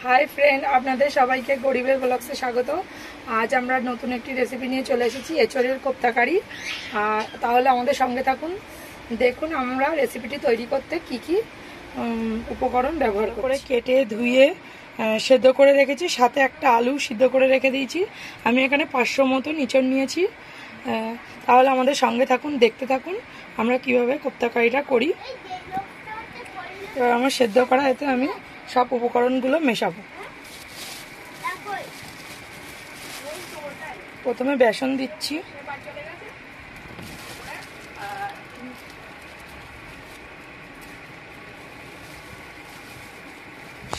Hi friend, আপনাদের সবাইকে গরিবের ব্লগসে স্বাগত। আজ আমরা নতুন একটি রেসিপি নিয়ে চলে এসেছি, এঁচোড়ের কোপ্তা কারি। তাহলে আমাদের সঙ্গে থাকুন, দেখুন আমরা রেসিপিটি তৈরি করতে কি কি উপকরণ ব্যবহার করে কেটে ধুয়ে সেদ্ধ করে রেখেছি, সাথে একটা আলু সিদ্ধ করে রেখে দিয়েছি। আমি এখানে 500 মতন এঁচোড় নিয়েছি। তাহলে আমাদের সঙ্গে থাকুন, দেখতে থাকুন আমরা কিভাবে কোপ্তা কারিটা করি। এবার আমার সেদ্ধ করা এতে আমি সব উপকরণগুলো মেশাবো। প্রথমে বেসন দিচ্ছি,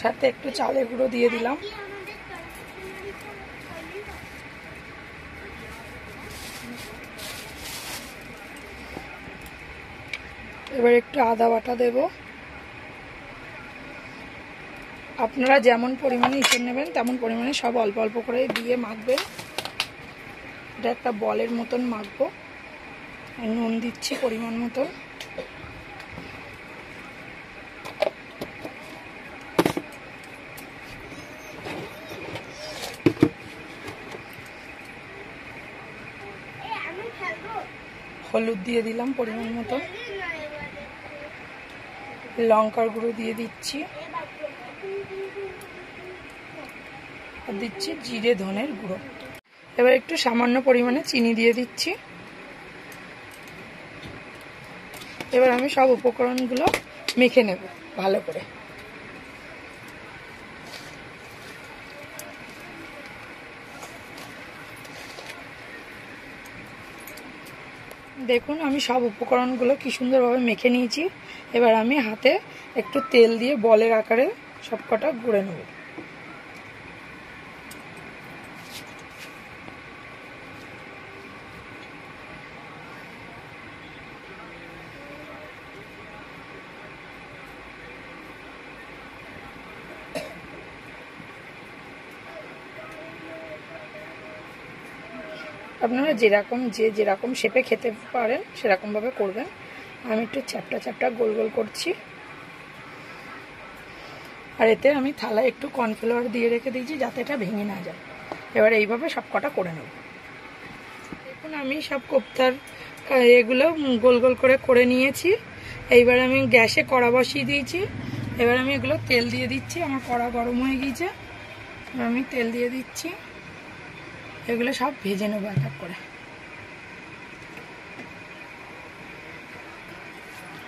সাথে একটু চালের গুঁড়ো দিয়ে দিলাম, এবার একটু আদা বাটা দেব। আপনারা যেমন পরিমাণে এঁচোড় নেবেন তেমন পরিমাণে সব অল্প অল্প করে দিয়ে মাখবেন। এটা একটা বলের মতন মাখবো। নুন দিচ্ছি পরিমাণ মতন, হলুদ দিয়ে দিলাম পরিমাণ মতো, লঙ্কার গুঁড়ো দিয়ে দিচ্ছি, আর দিচ্ছি জিরে ধনের গুঁড়ো। এবার একটু সামান্য পরিমাণে চিনি দিয়ে দিচ্ছি। এবার আমি সব উপকরণগুলো মেখে নেব ভালো করে। দেখুন আমি সব উপকরণগুলো কি সুন্দরভাবে মেখে নিয়েছি। এবার আমি হাতে একটু তেল দিয়ে বলের আকারে সব কটা গুঁড়ে নেব। আপনারা যেরকম শেপে খেতে পারেন সেরকমভাবে করবেন। আমি একটু চ্যাপটা চ্যাপটা গোল গোল করছি। আর এতে আমি থালায় একটু কর্নফ্লাওয়ার দিয়ে রেখে দিয়েছি যাতে এটা ভেঙে না যায়। এবার এইভাবে সব কটা করে নেব। দেখুন আমি সব কোপ্তার এগুলো গোল গোল করে নিয়েছি। এইবার আমি গ্যাসে কড়া বসিয়ে দিয়েছি। এবার আমি এগুলো তেল দিয়ে দিচ্ছি। আমার কড়া গরম হয়ে গিয়েছে, আমি তেল দিয়ে দিচ্ছি। এগুলো সব ভেজে নেবো এক এক করে।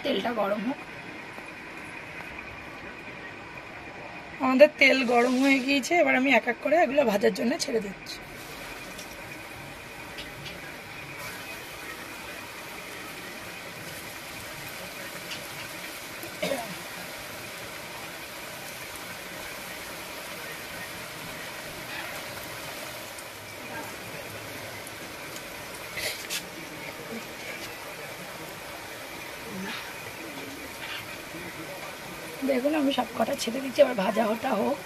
তেলটা গরম হোক। আমাদের তেল গরম হয়ে গিয়েছে, এবার আমি এক এক করে এগুলো ভাজার জন্য ছেড়ে দিচ্ছি। দেখুন আমি সব কটা ছেড়ে দিচ্ছি, এবার ভাজা ওটা হোক।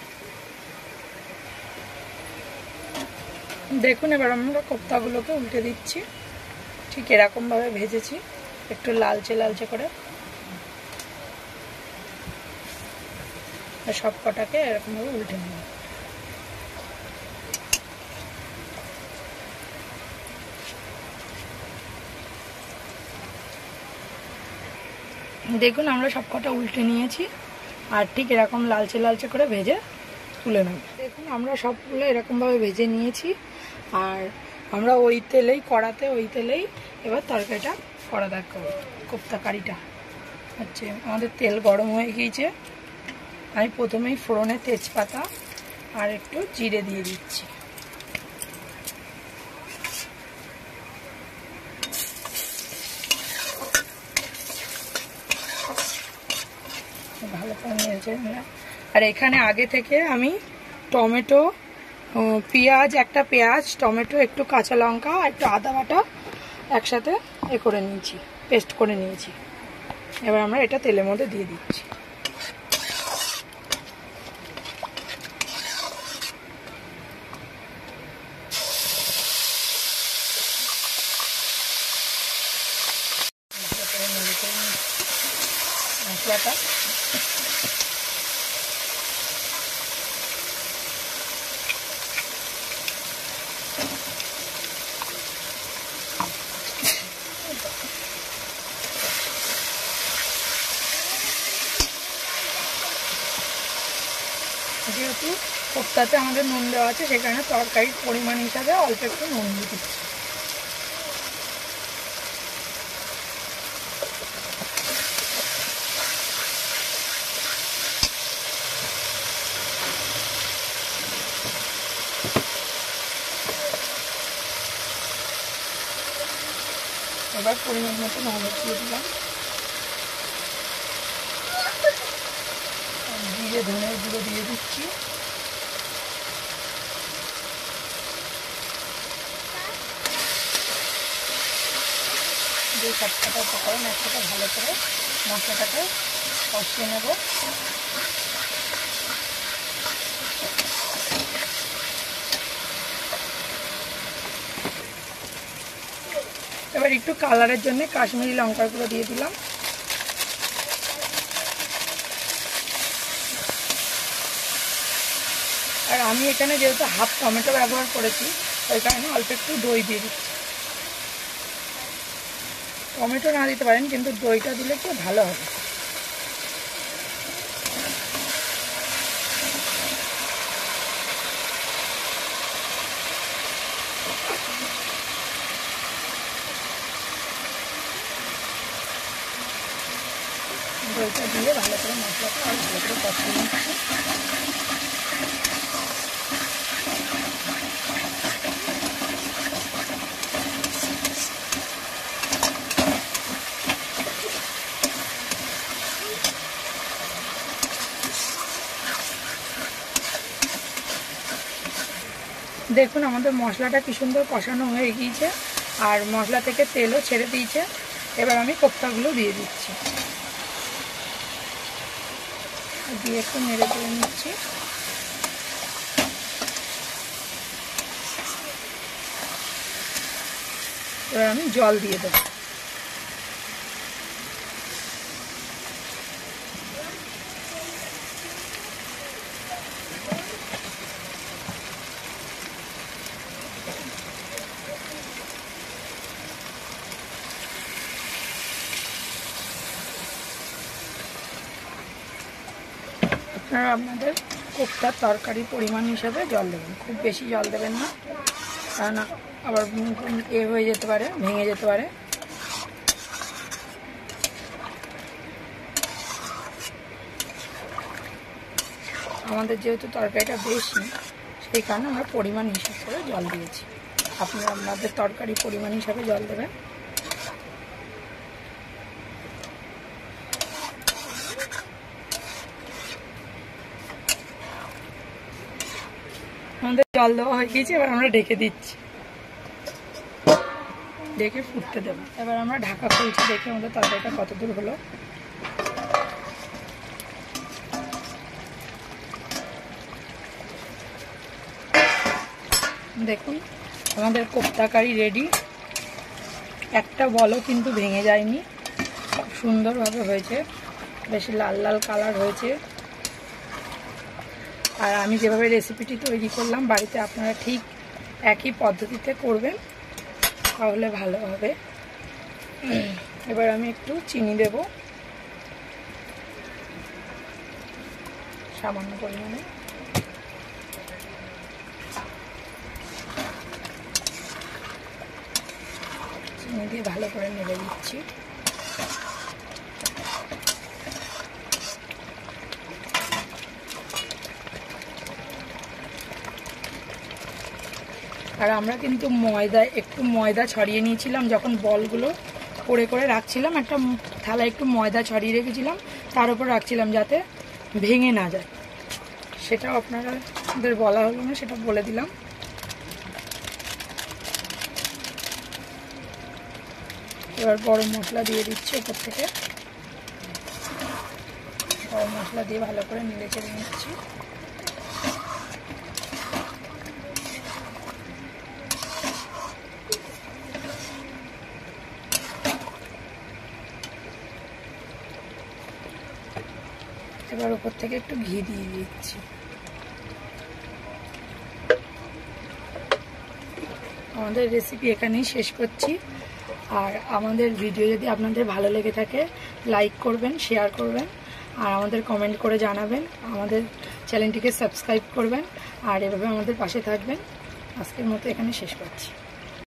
দেখুন এবার আমরা কোপ্তাগুলোকে উল্টে দিচ্ছি। ঠিক এরকমভাবে ভেজেছি, একটু লালচে লালচে করে। সব কটাকে এরকমভাবে উল্টে নেব। দেখুন আমরা সব কটা উল্টে নিয়েছি, আর ঠিক এরকম লালচে লালচে করে ভেজে তুলে নেব। দেখুন আমরা সবগুলো এরকমভাবে ভেজে নিয়েছি, আর আমরা ওই তেলেই এবার তরকারিটা করা দেখাবো। কোপ্তা কারিটা হচ্ছে, আমাদের তেল গরম হয়ে গিয়েছে। আমি প্রথমেই ফোড়নে তেজপাতা আর একটু জিরে দিয়ে দিচ্ছি। ভালো করে নিয়েছে। আর এখানে আগে থেকে আমি টমেটো, একটা পেঁয়াজ, টমেটো, একটু কাঁচা লঙ্কা, একটু আদা বাটা একসাথে করে নিয়েছি, পেস্ট করে নিয়েছি। এবার আমরা এটা তেলের মধ্যে দিয়ে দিচ্ছি। মশলাটা যেহেতু কোপ্তাতে আমাদের নুন দেওয়া আছে সেই কারণে তরকারির পরিমাণ হিসাবে অল্প একটু নুন দিয়ে দিচ্ছি। এবার পরিমাণ মতো হলুদ দিয়ে দিলাম, জিরে ধনের গুঁড়ো দিয়ে দিচ্ছি, দিয়ে সবকটা উপকরণ একসাথে ভালো করে মশলাটাকে কষিয়ে নেব। এবার একটু কালারের জন্য কাশ্মীরি লঙ্কার গুঁড়ো দিয়ে দিলাম। আর আমি এখানে যেহেতু হাফ টমেটো ব্যবহার করেছি ওই কারণে অল্প একটু দই দিয়ে দিচ্ছি। টমেটো না দিতে পারেন, কিন্তু দইটা দিলে কি ভালো হবে। দইটা দিয়ে ভালো করে মশলাটা আর ভালো করে কষিয়ে নিচ্ছি। দেখুন আমাদের মশলাটা কি সুন্দর কষানো হয়ে গিয়েছে আর মশলা থেকে তেলও ছেড়ে দিয়েছে। এবার আমি কোপ্তাগুলো দিয়ে দিচ্ছি, দিয়ে একটু নেড়ে চেড়ে নিচ্ছি। এবার আমি জল দিয়ে দেবো। আপনারা আপনাদের কোপ্তার তরকারির পরিমাণ হিসাবে জল দেবেন, খুব বেশি জল দেবেন না, কারণ আবার হয়ে যেতে পারে, ভেঙে যেতে পারে। আমাদের যেহেতু তরকারিটা বেশি সেই কারণে আমরা পরিমাণ হিসাব করে জল দিয়েছি। আপনারা আপনাদের তরকারির পরিমাণ হিসাবে জল দেবেন। আমাদের জল দেওয়া হয়ে গিয়েছে, এবার আমরা ঢেকে দিচ্ছি, ঢেকে ফুটতে দেবো। এবার আমরা ঢাকা খুলছি, দেখি আমাদের তরকারিটা কত দূর হলো। দেখুন আমাদের কোপ্তা কারি রেডি। একটা বলও কিন্তু ভেঙে যায়নি, খুব সুন্দরভাবে হয়েছে, বেশি লাল লাল কালার হয়েছে। আর আমি যেভাবে রেসিপিটি তৈরি করলাম বাড়িতে আপনারা ঠিক একই পদ্ধতিতে করবেন, তাহলে ভালো হবে। এবার আমি একটু চিনি দেব সামান্য পরিমাণে। চিনি দিয়ে ভালো করে নেড়ে দিচ্ছি। আর আমরা কিন্তু একটু ময়দা ছড়িয়ে নিয়েছিলাম, যখন বলগুলো করে করে রাখছিলাম একটা থালায় একটু ময়দা ছড়িয়ে রেখেছিলাম, তার উপর রাখছিলাম যাতে ভেঙে না যায়। সেটাও আপনাদের বলা হলো না, সেটা বলে দিলাম। এবার গরম মশলা দিয়ে দিচ্ছি উপর থেকে, গরম মশলা দিয়ে ভালো করে নেড়ে চেড়ে নিচ্ছি। এবার উপর থেকে একটু ঘি দিয়ে দিচ্ছি। আমাদের রেসিপি এখানেই শেষ করছি। আর আমাদের ভিডিও যদি আপনাদের ভালো লেগে থাকে লাইক করবেন, শেয়ার করবেন আর আমাদের কমেন্ট করে জানাবেন। আমাদের চ্যানেলটিকে সাবস্ক্রাইব করবেন আর এভাবে আমাদের পাশে থাকবেন। আজকের মতো এখানে শেষ করছি।